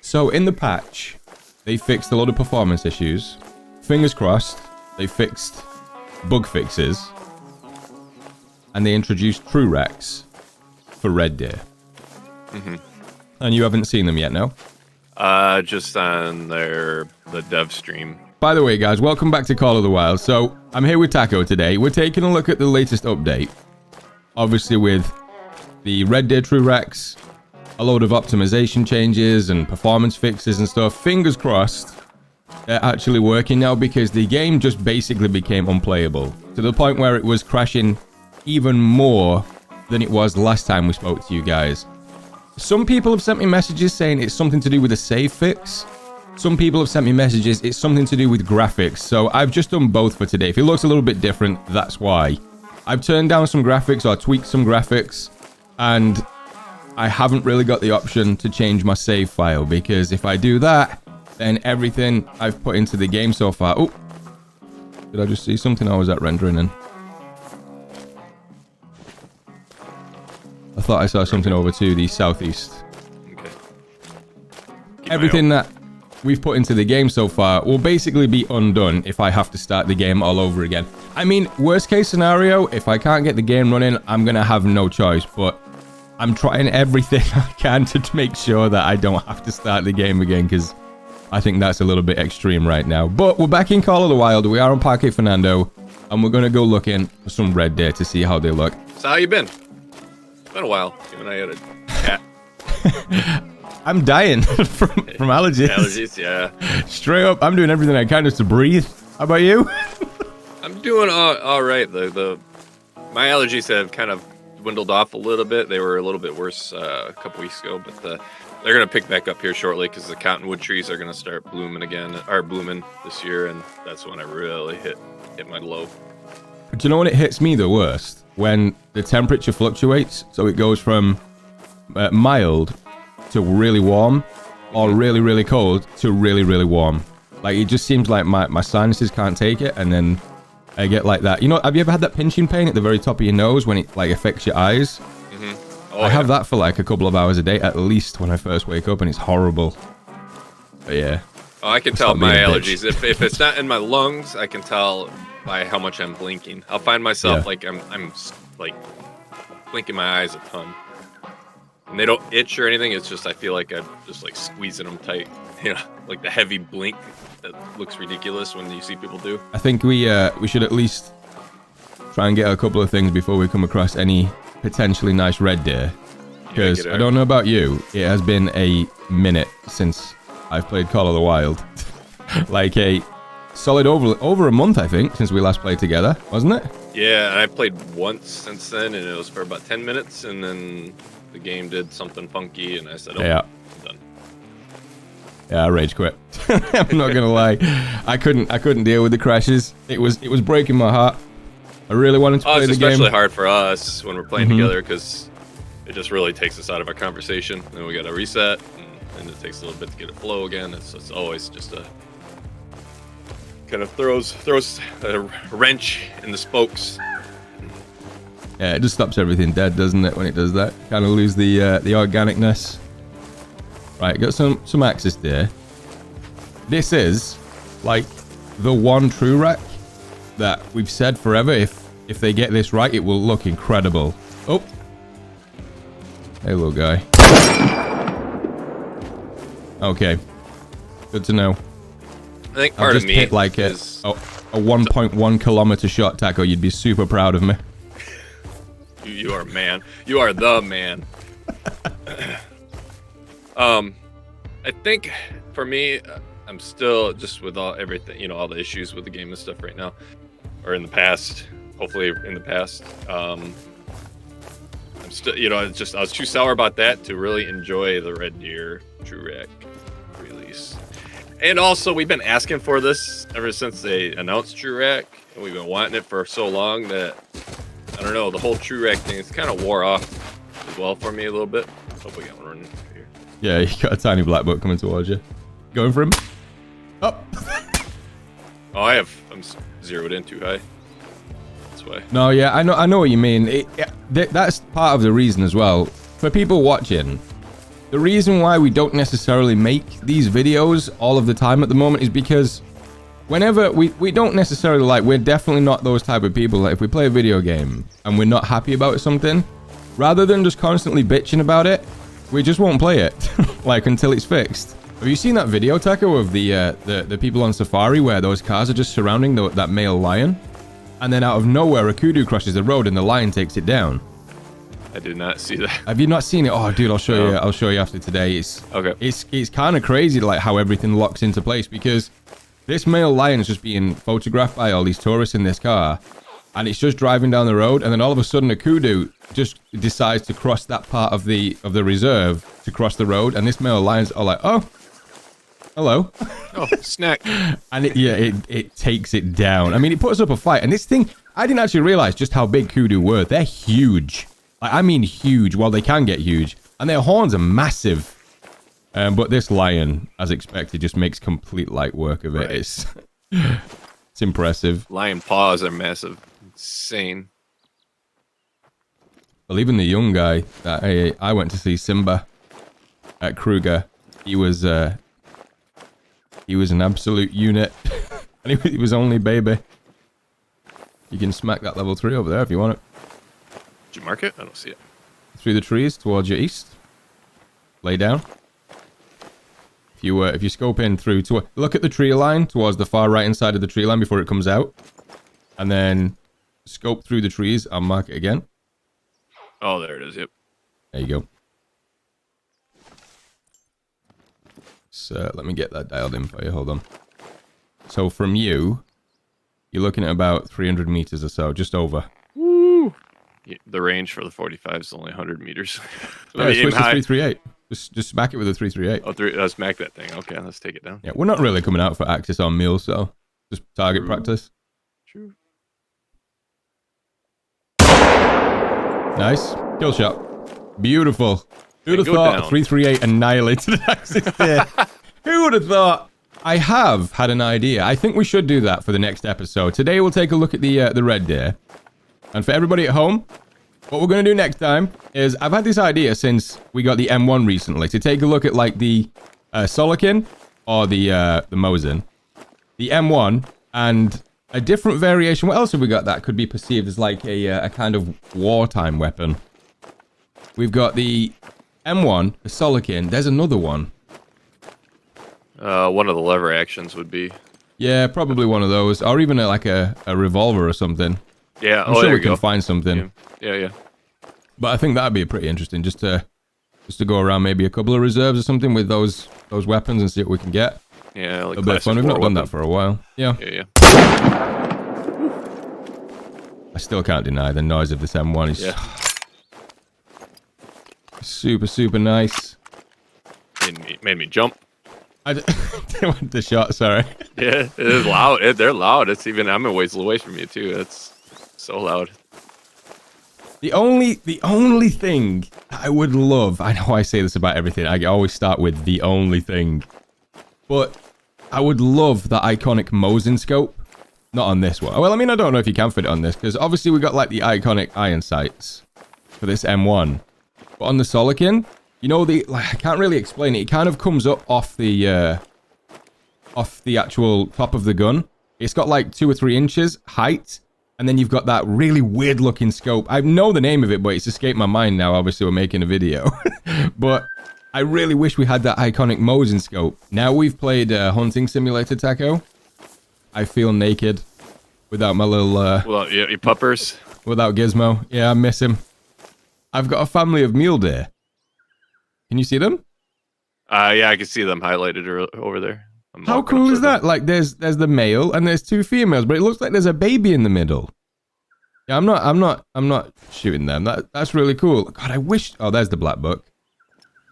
So in the patch, they fixed a lot of performance issues. Fingers crossed, they fixed bug fixes. And they introduced true wrecks for Red Deer. Mm-hmm. And you haven't seen them yet, no? Just on the dev stream. By the way, guys, welcome back to Call of the Wild. So, I'm here with Taco today. We're taking a look at the latest update. Obviously with the Red Deer True Wrecks, a load of optimization changes and performance fixes and stuff. Fingers crossed, they're actually working now because the game just basically became unplayable. To the point where it was crashing even more than it was last time we spoke to you guys. Some people have sent me messages saying it's something to do with a save fix. Some people have sent me messages, it's something to do with graphics. So I've just done both for today. If it looks a little bit different, that's why. I've turned down some graphics or tweaked some graphics. And I haven't really got the option to change my save file. Because if I do that, then everything I've put into the game so far... Oh, did I just see something or was that rendering in? I thought I saw something over to the southeast. Okay. Everything that we've put into the game so far will basically be undone if I have to start the game all over again. I mean, worst case scenario, if I can't get the game running, I'm going to have no choice. But I'm trying everything I can to make sure that I don't have to start the game again because I think that's a little bit extreme right now. But we're back in Call of the Wild. We are on Parque Fernando. And we're going to go looking for some Red Deer to see how they look. So how you been? It's been a while. You and I had a cat. I'm dying from allergies. Allergies, yeah. Straight up, I'm doing everything I can just to breathe. How about you? I'm doing all right. My allergies have kind of dwindled off a little bit. They were a little bit worse a couple weeks ago, but they're going to pick back up here shortly because the cottonwood trees are going to start blooming again, or blooming this year, and that's when I really hit my low. Do you know when it hits me the worst? When the temperature fluctuates, so it goes from mild to really warm, or really, really cold to really, really warm. Like, it just seems like my sinuses can't take it, and then I get like that. You know, have you ever had that pinching pain at the very top of your nose when it, like, affects your eyes? Mm-hmm. I have that for, like, a couple of hours a day, at least when I first wake up, and it's horrible. But, yeah. Oh, I can tell my allergies. If it's not in my lungs, I can tell by how much I'm blinking. I'll find myself, like, I'm, like, blinking my eyes a ton. And they don't itch or anything. It's just I feel like I'm just like squeezing them tight. You know, like the heavy blink that looks ridiculous when you see people do. I think we should at least try and get a couple of things before we come across any potentially nice Red Deer. Because I don't know about you, it has been a minute since I've played Call of the Wild. Like a solid over a month, I think, since we last played together, wasn't it? Yeah, and I played once since then, and it was for about 10 minutes, and then the game did something funky, and I said, "Oh, yeah, I'm done." Yeah, I rage quit. I'm not gonna lie, I couldn't deal with the crashes. It was breaking my heart. I really wanted to play the game. It's especially hard for us when we're playing together because it just really takes us out of our conversation. Then we got to reset, and it takes a little bit to get it flow again. It's always just a kind of throws a wrench in the spokes. Yeah, it just stops everything dead, doesn't it, when it does that? Kind of lose the organicness. Right, got some access there. This is, like, the one true wreck that we've said forever. If they get this right, it will look incredible. Oh. Hey, little guy. Okay. Good to know. I think part of me hit, like, is... a 1.1 kilometer shot, Taco. You'd be super proud of me. You are a man. You are the man. I think for me, I'm still just with everything, you know, all the issues with the game and stuff right now, or in the past. Hopefully, in the past. I'm still, you know, I was too sour about that to really enjoy the Red Deer True Wreck release. And also, we've been asking for this ever since they announced True Wreck, and we've been wanting it for so long that. I don't know, the whole True Wreck thing, it's kind of wore off as well for me a little bit. Hope we got one running here. Yeah, you got a tiny black boat coming towards you. Going for him. Up. Oh, I'm zeroed in too high. That's why. No, yeah, I know what you mean. That's part of the reason as well. For people watching, the reason why we don't necessarily make these videos all of the time at the moment is because whenever we don't necessarily like, we're definitely not those type of people that if we play a video game and we're not happy about something, rather than just constantly bitching about it, we just won't play it like until it's fixed. Have you seen that video, Taco, of the people on Safari where those cars are just surrounding that male lion? And then out of nowhere, a kudu crosses the road and the lion takes it down. I did not see that. Have you not seen it? Oh, dude, I'll show you. I'll show you after today. It's okay. It's kind of crazy, like how everything locks into place, because this male lion is just being photographed by all these tourists in this car, and it's just driving down the road, and then all of a sudden a kudu just decides to cross that part of the reserve to cross the road, and this male lion's all like, oh, hello. Oh, snack. And it takes it down. I mean, it puts up a fight. And this thing, I didn't actually realize just how big kudu were. They're huge. Like, I mean huge. Well, they can get huge. And their horns are massive. But this lion, as expected, just makes complete light work of it. Right. It's impressive. Lion paws are massive. Insane. Well, even the young guy that I went to see, Simba, at Kruger, he was an absolute unit. And he was only baby. You can smack that level 3 over there if you want it. Did you mark it? I don't see it. Through the trees towards your east. Lay down. If you scope in through to look at the tree line towards the far right hand side of the tree line before it comes out, and then scope through the trees. I'll mark it again. Oh, there it is. Yep. There you go. So let me get that dialed in for you. Hold on. So from you, you're looking at about 300 meters or so, just over. Woo! Yeah, the range for the 45 is only 100 meters. Yeah, switch to 338. Just smack it with a 338. Oh, smack that thing. Okay, let's take it down. Yeah, we're not really coming out for Axis on meals, so just target practice. True. Nice. Kill shot. Beautiful. Who'd have thought a 338 annihilated Axis there? Who would have thought? I have had an idea. I think we should do that for the next episode. Today we'll take a look at the red deer. And for everybody at home, what we're going to do next time is, I've had this idea since we got the M1 recently, to take a look at like the Solikin or the Mosin, the M1, and a different variation. What else have we got that could be perceived as like a kind of wartime weapon? We've got the M1, the Solikin. There's another one. One of the lever actions would be. Yeah, probably one of those, or even like a revolver or something. Yeah, I'm sure we can find something. Yeah. But I think that'd be pretty interesting, just to go around maybe a couple of reserves or something with those weapons and see what we can get. Yeah, like a bit of fun. We've not done that for a while. Yeah. I still can't deny the noise of this M1 is super nice. Made me jump. I didn't want the shot, sorry. Yeah, it is loud. They're loud. It's even, I'm a ways away from you too. It's so loud. The only thing I would love, I know I say this about everything, I always start with the only thing, but I would love that iconic Mosin scope. Not on this one. Well, I mean, I don't know if you can fit it on this, because obviously we got like the iconic iron sights for this M1. But on the Solikin, you know, I can't really explain it. It kind of comes up off the actual top of the gun. It's got like 2 or 3 inches height. And then you've got that really weird looking scope. I know the name of it, but it's escaped my mind now. Obviously, we're making a video. But I really wish we had that iconic Mosin scope. Now we've played Hunting Simulator, Taco. I feel naked without my little... well, yeah, your puppers. Without Gizmo. Yeah, I miss him. I've got a family of mule deer. Can you see them? Yeah, I can see them highlighted over there. How cool is that? Like, there's the male and there's 2 females, but it looks like there's a baby in the middle. Yeah, I'm not shooting them. That's really cool. God, I wish. Oh, there's the black buck.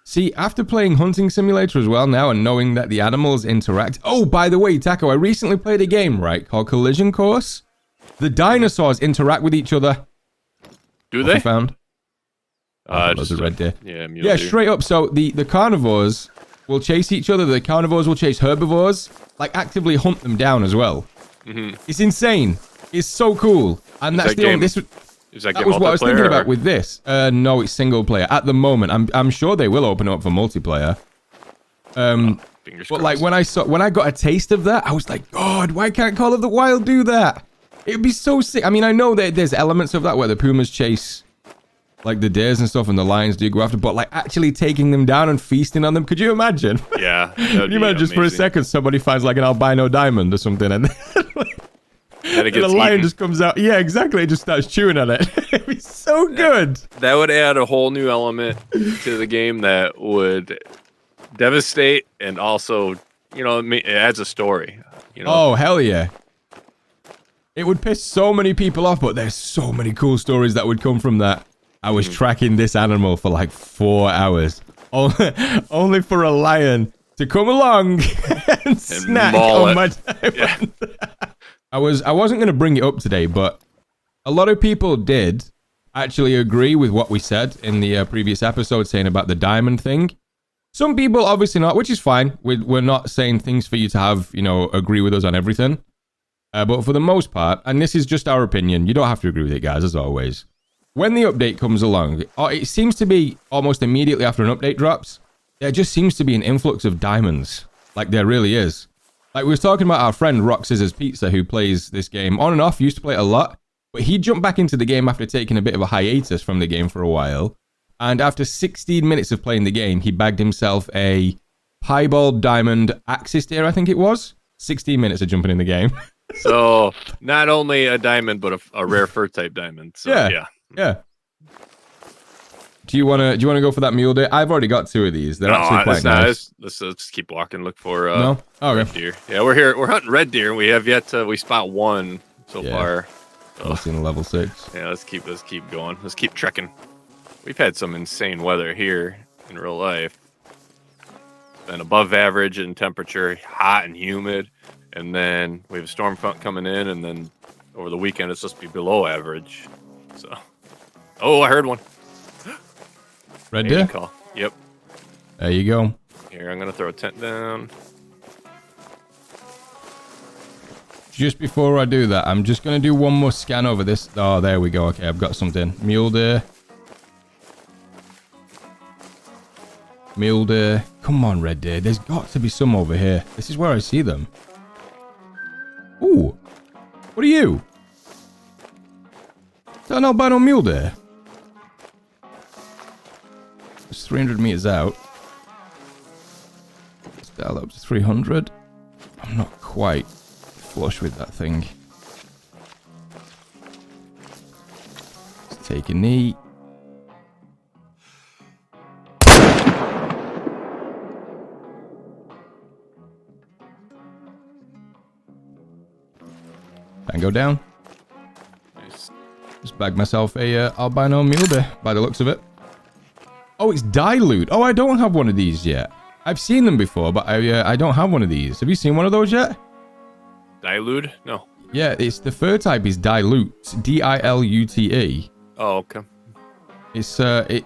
See, after playing Hunting Simulator as well now and knowing that the animals interact. Oh, by the way, Taco, I recently played a game, right, called Collision Course. The dinosaurs interact with each other. Do they? I found. Just a red deer. Yeah, deer. Straight up. So the carnivores will chase each other. The carnivores will chase herbivores, like actively hunt them down as well. Mm-hmm. It's insane. It's so cool. And that's the only... Is that That game was what I was thinking multiplayer, about or- with this. No, it's single player. At the moment, I'm sure they will open up for multiplayer. Fingers But like crossed. when I got a taste of that, I was like, God, why can't Call of the Wild do that? It'd be so sick. I mean, I know that there's elements of that where the pumas chase like the deers and stuff and the lions do go after, but like actually taking them down and feasting on them. Could you imagine? Yeah. Can you imagine just for a second somebody finds like an albino diamond or something and Then it and gets the lion eaten. just comes out. Yeah, exactly. It just starts chewing on it. It'd be so good. That would add a whole new element to the game that would devastate and also, it adds a story. Oh, hell yeah. It would piss so many people off, but there's so many cool stories that would come from that. I was tracking this animal for like 4 hours. Only for a lion to come along and snack maul on it. my diamond. I wasn't going to bring it up today, but a lot of people did actually agree with what we said in the previous episode saying about the diamond thing. Some people obviously not, which is fine. We're not saying things for you to have, agree with us on everything. But for the most part, and this is just our opinion, you don't have to agree with it, guys, as always. When the update comes along, it seems to be almost immediately after an update drops, there just seems to be an influx of diamonds. Like there really is. Like we were talking about our friend RockScissorsPizza who plays this game on and off, used to play it a lot, but he jumped back into the game after taking a bit of a hiatus from the game for a while. And after 16 minutes of playing the game, he bagged himself a piebald diamond axis deer, I think it was. 16 minutes of jumping in the game. So not only a diamond, but a rare fur type diamond. So yeah. Yeah. Do you wanna go for that mule deer? I've already got 2 of these. They're actually quite nice. Let's keep walking. Look for No? Okay. red deer. Yeah, we're here. We're hunting red deer. We have yet to. We spot one so Yeah. far. So, I've seen a level 6. yeah, let's keep going. Let's keep trekking. We've had some insane weather here in real life. Been above average in temperature, hot and humid, and then we have a storm front coming in, and then over the weekend it's supposed to be below average. So, I heard one. Red Maybe deer? call. Yep. There you go. Here, I'm gonna throw a tent down. Just before I do that, I'm just going to do one more scan over this. Oh, there we go. Okay, I've got something. Mule deer. Mule deer. Come on, red deer. There's got to be some over here. This is where I see them. Ooh. What are you? Is that an albino mule deer? It's 300 meters out. Let's dial up to 300. I'm not quite flush with that thing. Let's take a knee. And go down. Nice. Just bagged myself a albino mule deer by the looks of it. Oh, it's dilute. Oh, I don't have one of these yet. I've seen them before, but I don't have one of these. Have you seen one of those yet? Dilute? No. Yeah, it's the fur type is dilute. Dilute. Oh, okay. It's it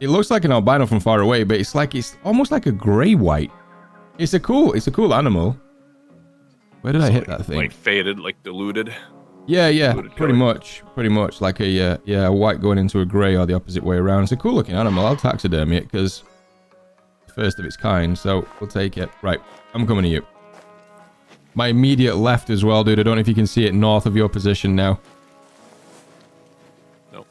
looks like an albino from far away, but it's almost like a grey white. It's a cool animal. Where did I hit that thing? Like faded, like diluted. Yeah, diluted pretty color. much like a a white going into a grey or the opposite way around. It's a cool looking animal. I'll taxidermy it because first of its kind, so we'll take it. Right, I'm coming to you. My immediate left as well, dude. I don't know if you can see it north of your position now. No.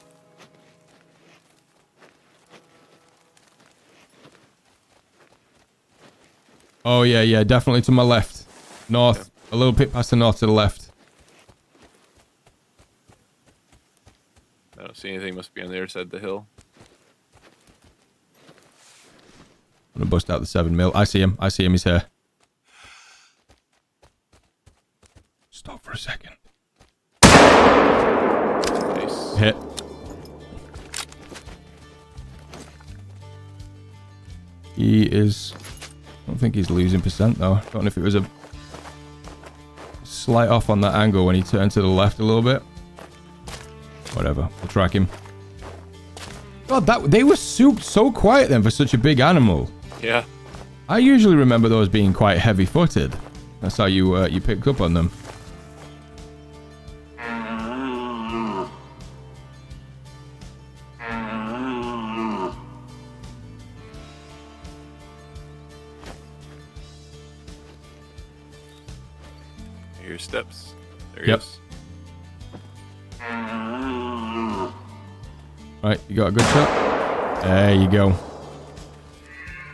Oh yeah, definitely to my left. North, a little bit past the north to the left. I don't see anything. Must be on the other side of the hill. I'm gonna bust out the 7mm. I see him. He's here. Stop for a second. Nice. Hit. He is... I don't think he's losing percent though. Don't know if it was a slight off on that angle when he turned to the left a little bit. Whatever. We'll track him. God, they were so quiet then for such a big animal. Yeah. I usually remember those being quite heavy-footed. That's how you picked up on them. hear steps. There he Yep. is. Right, you got a good shot? There you go.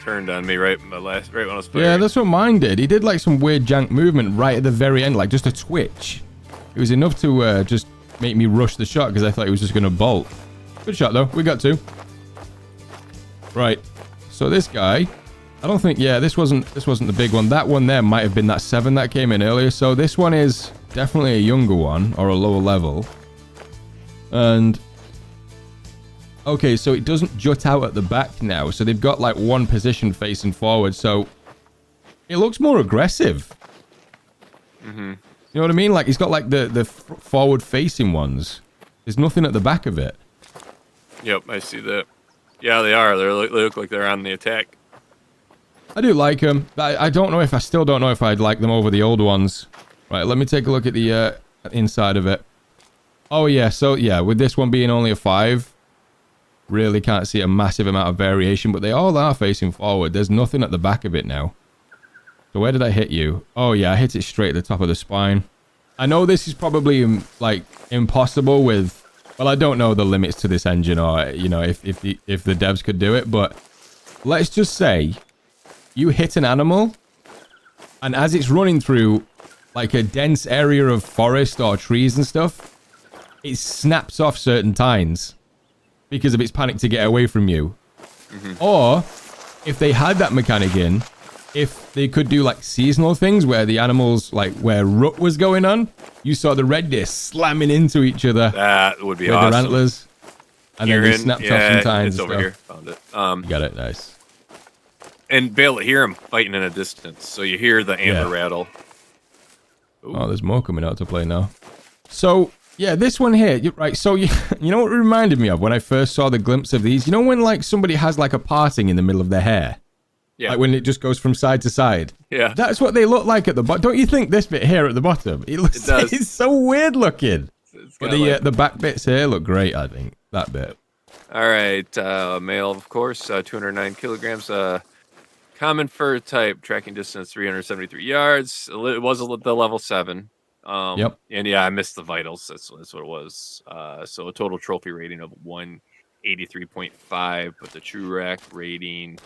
Turned on me right when I was playing. Yeah, that's what mine did. He did like some weird jank movement right at the very end, like just a twitch. It was enough to just make me rush the shot because I thought he was just going to bolt. Good shot though. We got 2. Right. So this guy, I don't think, yeah, this wasn't the big one. That one there might have been that 7 that came in earlier. So this one is definitely a younger one or a lower level. And okay, so it doesn't jut out at the back now. So they've got like one position facing forward. So it looks more aggressive. Mm-hmm. You know what I mean? Like, he's got, like, the forward-facing ones. There's nothing at the back of it. Yep, I see that. Yeah, they are. They look like they're on the attack. I do like them. I don't know if... I still don't know if I'd like them over the old ones. Right, let me take a look at the inside of it. Oh, yeah. So, yeah, with this one being only a 5, really can't see a massive amount of variation, but they all are facing forward. There's nothing at the back of it now. So where did I hit you? Oh, yeah, I hit it straight at the top of the spine. I know this is probably, like, impossible with... Well, I don't know the limits to this engine or, you know, if the devs could do it, but let's just say you hit an animal, and as it's running through, like, a dense area of forest or trees and stuff, it snaps off certain tines because of its panic to get away from you. Mm-hmm. Or, if they had that mechanic in... If they could do like seasonal things where the animals, like where rut was going on, you saw the red deer slamming into each other. That would be with awesome. Their antlers. And then they snapped off some tines. It's over here. Found it. Got it. Nice. And be able to hear them fighting in a distance. So you hear the antler rattle. Ooh. Oh, there's more coming out to play now. So, yeah, this one here. Right. So, you know what it reminded me of when I first saw the glimpse of these? You know when like somebody has like a parting in the middle of their hair? Yeah. Like when it just goes from side to side. Yeah. That's what they look like at the bottom. Don't you think this bit here at the bottom? It does. It's so weird looking. But the back bits here look great, I think. That bit. All right. Male, of course, 209 kilograms. Common fur type, tracking distance 373 yards. It was the level 7. Yep. And yeah, I missed the vitals. That's what it was. So a total trophy rating of 183.5, but the true rack rating...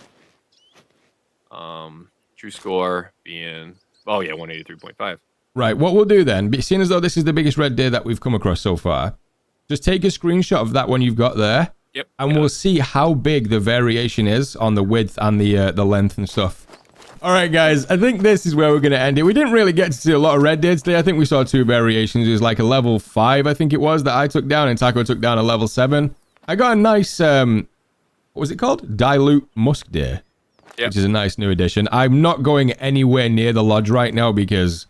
true score being 183.5. Right, what we'll do then, seeing as though this is the biggest red deer that we've come across so far, just take a screenshot of that one you've got there. Yep. And we'll see how big the variation is on the width and the length and stuff. All right, guys, I think this is where we're going to end it. We didn't really get to see a lot of red deer today. I think we saw 2 variations. It was like a level 5, I think it was, that I took down, and Taco took down a level 7. I got a nice, what was it called? Dilute musk deer. Yep. Which is a nice new addition. I'm not going anywhere near the lodge right now because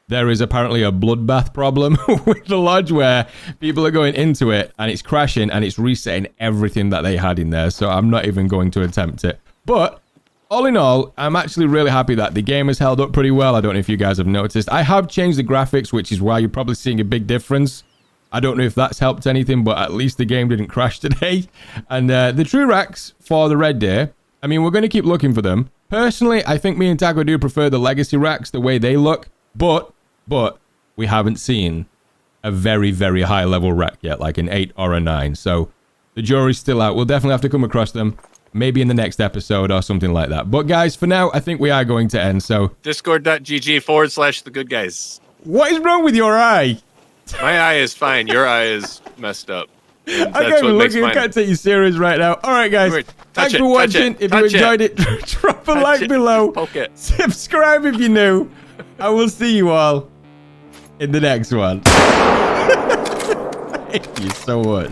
there is apparently a bloodbath problem with the lodge where people are going into it and it's crashing and it's resetting everything that they had in there. So I'm not even going to attempt it. But all in all, I'm actually really happy that the game has held up pretty well. I don't know if you guys have noticed. I have changed the graphics, which is why you're probably seeing a big difference. I don't know if that's helped anything, but at least the game didn't crash today. And the true racks for the red deer, I mean, we're going to keep looking for them. Personally, I think me and Taco do prefer the legacy racks, the way they look. But we haven't seen a very, very high level rack yet, like an 8 or a 9. So the jury's still out. We'll definitely have to come across them. Maybe in the next episode or something like that. But guys, for now, I think we are going to end. So discord.gg/thegoodguys. What is wrong with your eye? My eye is fine. Your eye is messed up. I can't even look. I can't take you serious right now. All right, guys. Thanks for watching. If you enjoyed it, drop a like below. Poke it. Subscribe if you're new. I will see you all in the next one. Thank you so much.